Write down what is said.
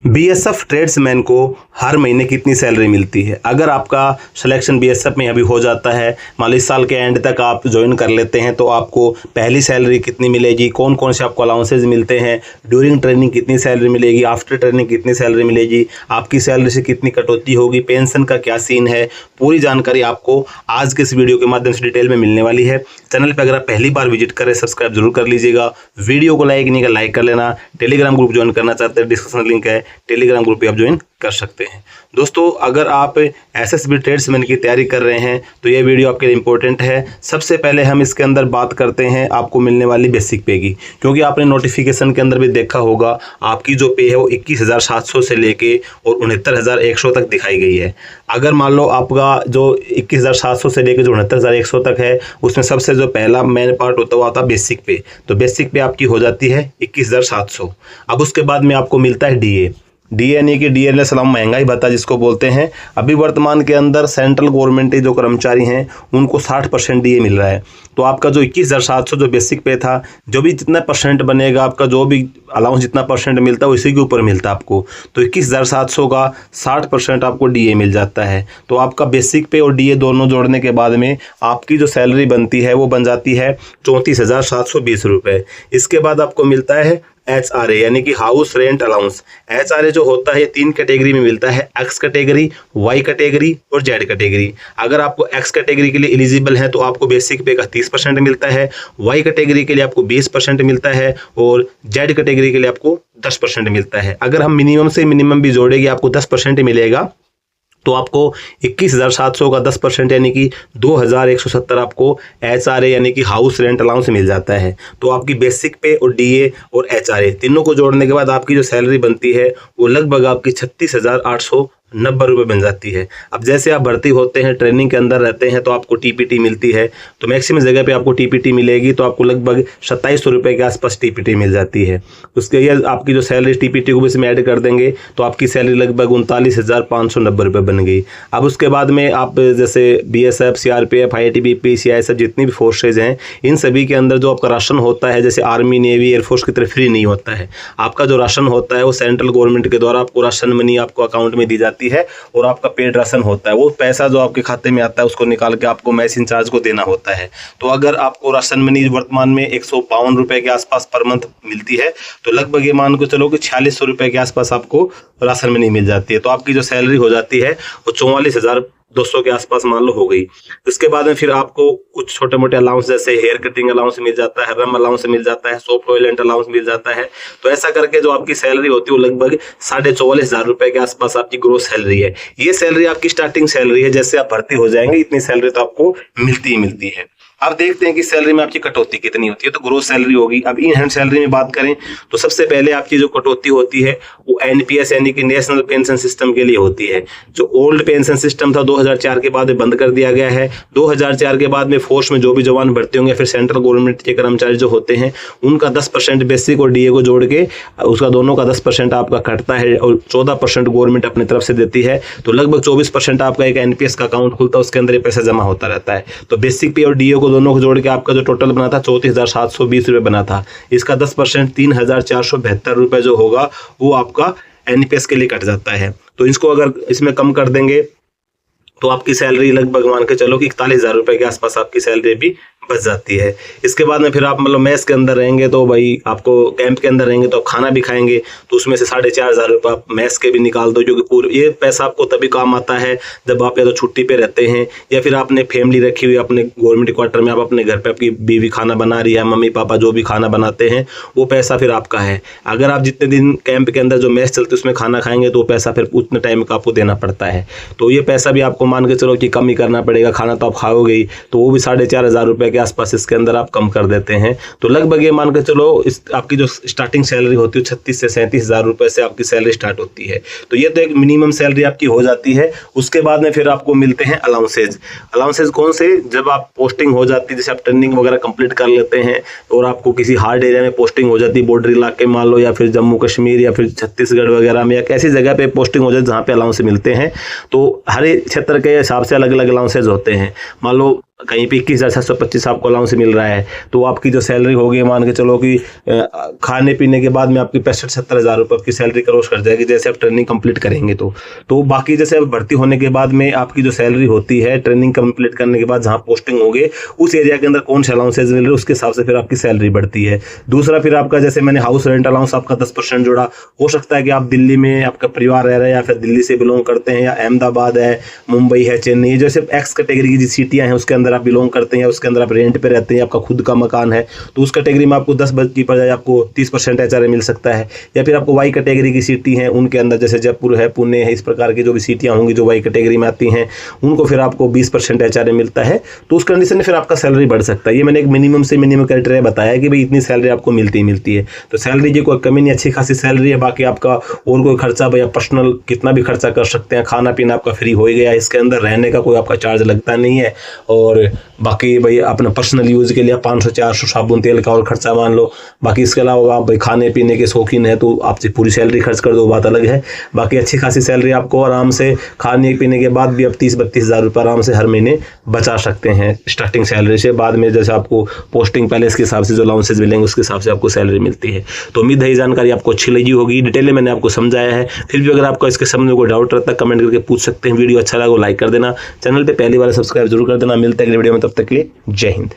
BSF tradesman को हर महीने कितनी सैलरी मिलती है? अगर आपका सिलेक्शन बीएसएफ में अभी हो जाता है, मान लो इस साल के एंड तक आप ज्वाइन कर लेते हैं, तो आपको पहली सैलरी कितनी मिलेगी, कौन कौन से आपको अलाउंसेज मिलते हैं, ड्यूरिंग ट्रेनिंग कितनी सैलरी मिलेगी, आफ्टर ट्रेनिंग कितनी सैलरी मिलेगी, आपकी सैलरी से कितनी कटौती होगी, पेंशन का क्या सीन है, पूरी जानकारी आपको आज के इस वीडियो के माध्यम से डिटेल में मिलने वाली है। चैनल पर अगर आप पहली बार विजिट करें, सब्सक्राइब जरूर कर लीजिएगा। वीडियो को लाइक नहीं कर लाइक कर लेना। टेलीग्राम ग्रुप ज्वाइन करना चाहते हैं, डिस्क्रिप्शन लिंक है, टेलीग्राम ग्रुप पे आप ज्वाइन कर सकते हैं। दोस्तों, अगर आप एसएसबी ट्रेड्समैन की तैयारी कर रहे हैं तो ये वीडियो आपके लिए इंपॉर्टेंट है। सबसे पहले हम इसके अंदर बात करते हैं आपको मिलने वाली बेसिक पे की, क्योंकि आपने नोटिफिकेशन के अंदर भी देखा होगा आपकी जो पे है वो 21,700 से लेके और 69,100 तक दिखाई गई है। अगर मान लो आपका जो 21,700 से लेकर जो 69,100 तक है, उसमें सबसे जो पहला मेन पार्ट होता हुआ था बेसिक पे, तो बेसिक पे आपकी हो जाती है 21,700। अब उसके बाद में आपको मिलता है डीए यानी कि डीएलए सलाम महंगाई भत्ता जिसको बोलते हैं। अभी वर्तमान के अंदर सेंट्रल गवर्नमेंट के जो कर्मचारी हैं उनको 60% डीए मिल रहा है। तो आपका जो 21,700 जो बेसिक पे था, जो भी जितना परसेंट बनेगा आपका, जो भी अलाउंस जितना परसेंट मिलता है उसी के ऊपर मिलता है आपको। तो 21,700 का 60% आपको डीए मिल जाता है। तो आपका बेसिक पे और डीए दोनों जोड़ने के बाद में आपकी जो सैलरी बनती है वो बन जाती है 34,720 रुपये। इसके बाद आपको मिलता है HRA यानी कि हाउस रेंट अलाउंस। HRA जो होता है 3 कैटेगरी में मिलता है, X कैटेगरी, Y कैटेगरी और Z कैटेगरी। अगर आपको X कैटेगरी के लिए एलिजिबल है तो आपको बेसिक पे का 30% मिलता है, Y कैटेगरी के लिए आपको 20% मिलता है और Z कैटेगरी के लिए आपको 10% मिलता है। अगर हम मिनिमम से मिनिमम भी जोड़ेंगे आपको 10% मिलेगा। तो आपको 21,700 का 10% यानी कि 2,170 आपको HRA यानी कि हाउस रेंट अलाउंस मिल जाता है। तो आपकी बेसिक पे और डीए और HRA तीनों को जोड़ने के बाद आपकी जो सैलरी बनती है वो लगभग आपकी 36,890 रुपये बन जाती है। अब जैसे आप भर्ती होते हैं, ट्रेनिंग के अंदर रहते हैं, तो आपको टीपीटी मिलती है। तो मैक्सिमम जगह पे आपको टीपीटी मिलेगी, तो आपको लगभग 2700 रुपये के आसपास टीपीटी मिल जाती है। उसके लिए आपकी जो सैलरी टीपीटी को भी इसमें ऐड कर देंगे तो आपकी सैलरी लगभग 39,590 रुपये बन गई। अब उसके बाद में आप जैसे बीएसएफ, सीआरपीएफ, आईटीबीपी, सीआईएसएफ जितनी भी फोर्सेज हैं, इन सभी के अंदर जो आपका राशन होता है, जैसे आर्मी, नेवी, एयरफोर्स की तरह फ्री नहीं होता है। आपका जो राशन होता है वो सेंट्रल गवर्नमेंट के द्वारा आपको राशन मनी आपको अकाउंट में दी जाती है और आपका पेड राशन होता है। वो पैसा जो आपके खाते में आता है उसको निकाल के आपको मैस इंचार्ज को देना होता है। तो अगर आपको राशन मनी वर्तमान में 152 रुपये के आसपास पर मंथ मिलती है, तो लगभग ये मान के चलो कि 4600 रुपये के आसपास आपको राशन मनी मिल जाती है। तो आपकी जो सैलरी हो जाती है वो 44,200 के आसपास मान लो हो गई। इसके बाद में फिर आपको कुछ छोटे मोटे अलाउंस जैसे हेयर कटिंग अलाउंस मिल जाता है, रम अलाउंस मिल जाता है, सोप टॉयलेट अलाउंस मिल जाता है। तो ऐसा करके जो आपकी सैलरी होती है वो लगभग 44,500 रुपये के आसपास आपकी ग्रोस सैलरी है। ये सैलरी आपकी स्टार्टिंग सैलरी है, जैसे आप भर्ती हो जाएंगे इतनी सैलरी तो आपको मिलती ही मिलती है। अब देखते हैं कि सैलरी में आपकी कटौती कितनी होती है। तो ग्रोस सैलरी होगी। अब इन हैंड सैलरी में बात करें तो सबसे पहले आपकी जो कटौती होती है वो एनपीएस यानी कि नेशनल पेंशन सिस्टम के लिए होती है। जो ओल्ड पेंशन सिस्टम था 2004 के बाद बंद कर दिया गया है। 2004 के बाद में फोर्स में जो भी जवान भर्ती होंगे, फिर सेंट्रल गवर्नमेंट के कर्मचारी जो होते हैं, उनका 10% बेसिक और डीए को जोड़ के उसका दोनों का 10% आपका कटता है और 14% गवर्नमेंट अपनी तरफ से देती है। तो लगभग 24% आपका एक एनपीएस का अकाउंट खुलता है, उसके अंदर ये पैसा जमा होता रहता है। तो बेसिक पे और डीए को दोनों को जोड़ के आपका जो टोटल बना था 34,720 रुपये बना था। इसका 10% 3,472 रुपये जो होगा वो आपका एनपीएस के लिए कट जाता है। तो इसको अगर इसमें कम कर देंगे तो आपकी सैलरी लगभग मान के चलो कि 41,000 रुपये के आसपास आपकी सैलरी भी बच जाती है। इसके बाद में फिर आप मतलब मेस के अंदर रहेंगे तो भाई आपको कैंप के अंदर रहेंगे तो आप खाना भी खाएंगे, तो उसमें से 4,500 रुपये आप मेस के भी निकाल दो, क्योंकि पूरे ये पैसा आपको तभी काम आता है जब आप या तो छुट्टी पे रहते हैं या फिर आपने फैमिली रखी हुई अपने गवर्नमेंट क्वार्टर में, आप अपने घर पे आपकी बीवी खाना बना रही है, मम्मी पापा जो भी खाना बनाते हैं वो पैसा फिर आपका है। अगर आप जितने दिन कैंप के अंदर जो मेस चलती है उसमें खाना खाएंगे तो वो पैसा फिर उतने टाइम का आपको देना पड़ता है। तो ये पैसा भी आपको मान के चलो कि कम ही करना पड़ेगा। खाना तो आप खाओगे ही, तो वो भी 4,500 रुपये के आसपास इसके अंदर आप कम कर देते हैं। तो लगभग ये मान के चलो इस आपकी जो स्टार्टिंग सैलरी होती है 36 से 37,000 रुपये से आपकी सैलरी स्टार्ट होती है। तो ये तो एक मिनिमम सैलरी आपकी हो जाती है। उसके बाद में फिर आपको मिलते हैं अलाउंसेज। अलाउंसेज कौन से? जब आप पोस्टिंग हो जाती है, जैसे आप ट्रेनिंग वगैरह कंप्लीट कर लेते हैं और आपको किसी हार्ड एरिया में पोस्टिंग हो जाती है, बॉर्डर इलाके मान लो, या फिर जम्मू कश्मीर या फिर छत्तीसगढ़ वगैरह में, या ऐसी जगह पे पोस्टिंग हो जाती है जहाँ पे अलाउंस मिलते हैं। तो हर क्षेत्र के हिसाब से अलग अलग अलाउंसेज होते हैं। मान लो कहीं पे 21,725 आपको अलाउंस मिल रहा है, तो आपकी जो सैलरी होगी मान के चलो कि खाने पीने के बाद में आपकी 65-70 हज़ार रुपये आपकी सैलरी क्रॉस कर जाएगी जैसे आप ट्रेनिंग कंप्लीट करेंगे। तो बाकी जैसे अब भर्ती होने के बाद में आपकी जो सैलरी होती है ट्रेनिंग कंप्लीट करने के बाद जहाँ पोस्टिंग होगे उस एरिया के अंदर कौन से अलाउंसेज मिल रहे हैं उसके हिसाब से फिर आपकी सैलरी बढ़ती है। दूसरा फिर आपका जैसे मैंने हाउस रेंट अलाउंस आपका 10% जोड़ा, हो सकता है कि आप दिल्ली में आपका परिवार रह रहा है या फिर दिल्ली से बिलोंग करते हैं या अहमदाबाद है, मुंबई है, चेन्नई, जैसे एक्स कैटेगरी की जो सिटियाँ हैं उसके अंदर आप बिलोंग करते हैं या उसके अंदर आप रेंट पे रहते हैं, आपका खुद का मकान है, तो उस कैटेगरी में आपको 10 की बजाय आपको 30% HRA मिल सकता है। या फिर आपको वाई कैटेगरी की सिटी हैं उनके अंदर जैसे जयपुर है, पुणे है, इस प्रकार की जो भी सिटियाँ होंगी जो वाई कैटेगरी में आती हैं उनको फिर आपको 20% HRA मिलता है। तो उस कंडीशन में फिर आपका सैलरी बढ़ सकता है। ये मैंने एक मिनिमम से मिनिमम क्राइटेरिया बताया कि भाई इतनी सैलरी आपको मिलती है। तो सैलरी की कोई कमी नहीं, अच्छी खासी सैलरी है। बाकी आपका और कोई खर्चा भैया पर्सनल कितना भी खर्चा कर सकते हैं, खाना पीना आपका फ्री हो गया, इसके अंदर रहने का कोई आपका चार्ज लगता नहीं है। और बाकी भाई अपना पर्सनल यूज़ के लिए 500-400 साबुन तेल का और खर्चा मान लो। बाकी इसके अलावा आप भाई खाने पीने के शौकीन है तो आपसे पूरी सैलरी खर्च कर दो, बात अलग है। बाकी अच्छी खासी सैलरी आपको आराम से खाने पीने के बाद भी आप 30-32 हज़ार रुपये आराम से हर महीने बचा सकते हैं स्टार्टिंग सैलरी से। बाद में जैसे आपको पोस्टिंग पैलेस के हिसाब से जो अलाउंसेस मिलेंगे उसके हिसाब से आपको सैलरी मिलती है। तो उम्मीद है ये जानकारी आपको अच्छी लगी होगी, डिटेल में मैंने आपको समझाया है। फिर भी अगर आपको इसके संबंध में कोई डाउट रहता है कमेंट करके पूछ सकते हैं। वीडियो अच्छा लगा लाइक कर देना, चैनल पे पहली बार सब्सक्राइब जरूर कर देना। मिलते हैं अगले वीडियो में, तब तक के लिए जय हिंद।